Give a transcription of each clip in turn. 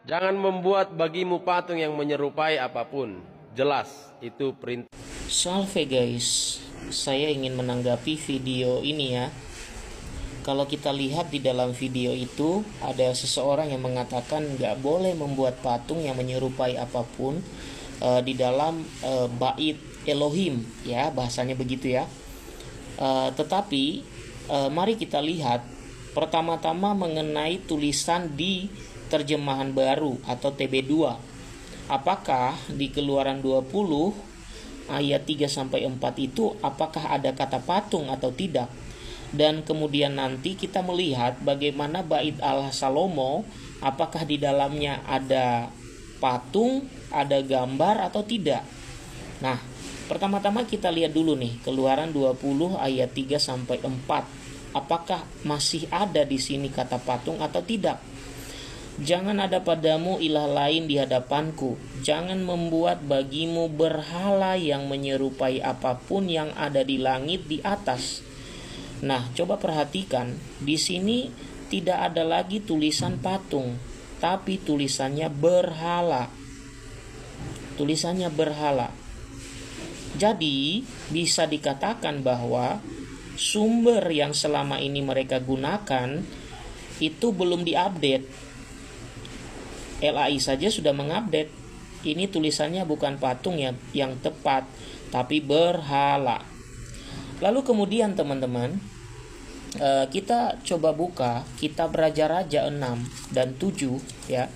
Jangan membuat bagimu patung yang menyerupai apapun. Jelas, itu perintah. Salve guys, saya ingin menanggapi video ini ya. Kalau kita lihat di dalam video itu ada seseorang yang mengatakan nggak boleh membuat patung yang menyerupai apapun di dalam bait Elohim ya, bahasanya begitu ya. Tetapi mari kita lihat pertama-tama mengenai tulisan di terjemahan baru atau TB2. Apakah di Keluaran 20 ayat 3-4 itu apakah ada kata patung atau tidak? Dan kemudian nanti kita melihat bagaimana bait Allah Salomo, apakah di dalamnya ada patung, ada gambar atau tidak. Nah, pertama-tama kita lihat dulu nih Keluaran 20 ayat 3-4. Apakah masih ada di sini kata patung atau tidak? Jangan ada padamu ilah lain di hadapanku. Jangan membuat bagimu berhala yang menyerupai apapun yang ada di langit di atas. Nah, coba perhatikan, di sini tidak ada lagi tulisan patung, tapi tulisannya berhala. Tulisannya berhala. Jadi, bisa dikatakan bahwa sumber yang selama ini mereka gunakan itu belum diupdate. LAI saja sudah mengupdate. Ini tulisannya bukan patung yang tepat, tapi berhala. Lalu kemudian teman-teman, kita coba buka kitab Raja-Raja 6 dan 7 ya,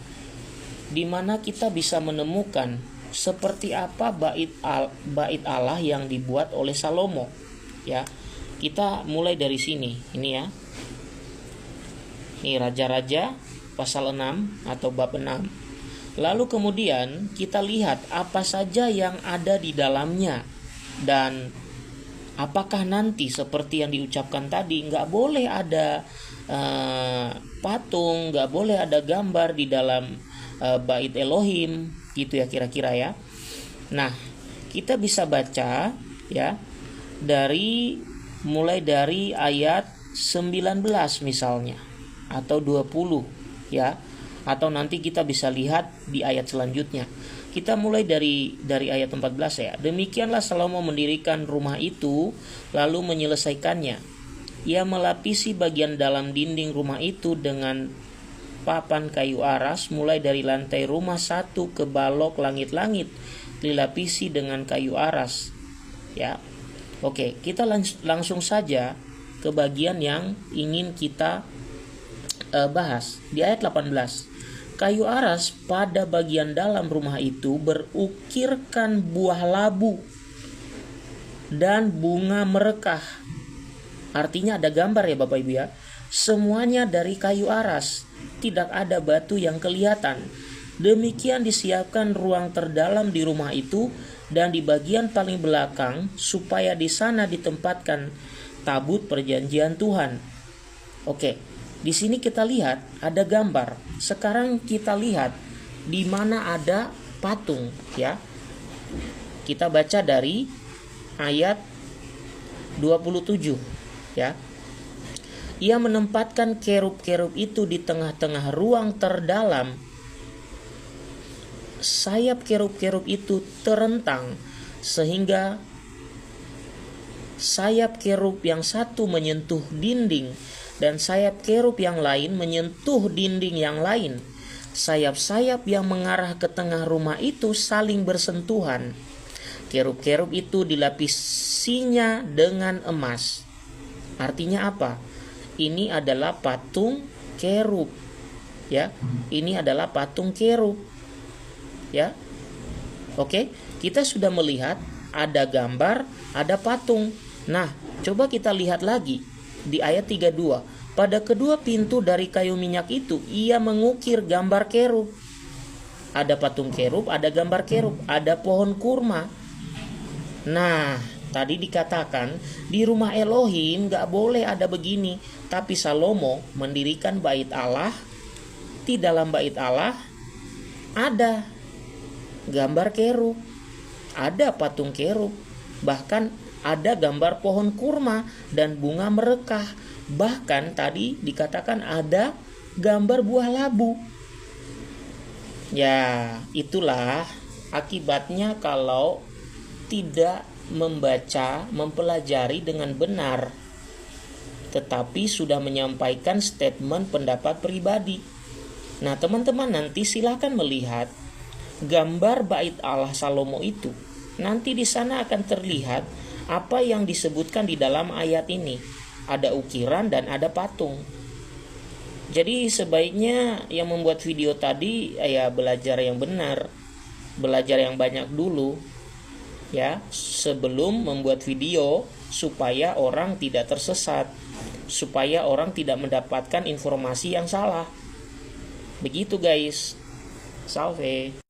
di mana kita bisa menemukan seperti apa bait Allah yang dibuat oleh Salomo ya. Kita mulai dari sini, ini ya. Ini Raja-Raja pasal 6 atau bab 6. Lalu kemudian kita lihat apa saja yang ada di dalamnya. Dan apakah nanti seperti yang diucapkan tadi, nggak boleh ada patung, nggak boleh ada gambar di dalam bait Elohim, gitu ya kira-kira ya. Nah, kita bisa baca ya mulai dari ayat 19 misalnya atau 20 ya, atau nanti kita bisa lihat di ayat selanjutnya. Kita mulai dari ayat 14 ya. Demikianlah Salomo mendirikan rumah itu lalu menyelesaikannya. Ia melapisi bagian dalam dinding rumah itu dengan papan kayu aras mulai dari lantai rumah 1 ke balok langit-langit dilapisi dengan kayu aras. Ya. Oke, kita langsung saja ke bagian yang ingin kita bahas. Di ayat 18. Kayu aras pada bagian dalam rumah itu berukirkan buah labu dan bunga merekah. Artinya ada gambar ya Bapak Ibu ya. Semuanya dari kayu aras, tidak ada batu yang kelihatan. Demikian disiapkan ruang terdalam di rumah itu dan di bagian paling belakang supaya di sana ditempatkan tabut perjanjian Tuhan. Oke. Di sini kita lihat ada gambar. Sekarang kita lihat di mana ada patung ya. Kita baca dari ayat 27 ya. Ia menempatkan kerub-kerub itu di tengah-tengah ruang terdalam. Sayap kerub-kerub itu terentang sehingga sayap kerub yang satu menyentuh dinding dan sayap kerub yang lain menyentuh dinding yang lain. Sayap-sayap yang mengarah ke tengah rumah itu saling bersentuhan. Kerub-kerub itu dilapisinya dengan emas. Artinya apa? Ini adalah patung kerub. Ya, ini adalah patung kerub. Ya. Oke, kita sudah melihat ada gambar, ada patung. Nah, coba kita lihat lagi di ayat 32. Pada kedua pintu dari kayu minyak itu ia mengukir gambar kerub. Ada patung kerub, ada gambar kerub, ada pohon kurma. Nah, tadi dikatakan di rumah Elohim gak boleh ada begini. Tapi Salomo mendirikan bait Allah. Di dalam bait Allah ada gambar kerub, ada patung kerub, bahkan ada gambar pohon kurma dan bunga merekah. Bahkan tadi dikatakan ada gambar buah labu. Ya, itulah akibatnya kalau tidak membaca, mempelajari dengan benar, tetapi sudah menyampaikan statement pendapat pribadi. Nah, teman-teman nanti silakan melihat gambar bait Allah Salomo itu. Nanti di sana akan terlihat apa yang disebutkan di dalam ayat ini. Ada ukiran dan ada patung. Jadi sebaiknya yang membuat video tadi ya belajar yang benar, belajar yang banyak dulu ya sebelum membuat video, supaya orang tidak tersesat, supaya orang tidak mendapatkan informasi yang salah. Begitu guys. Salve.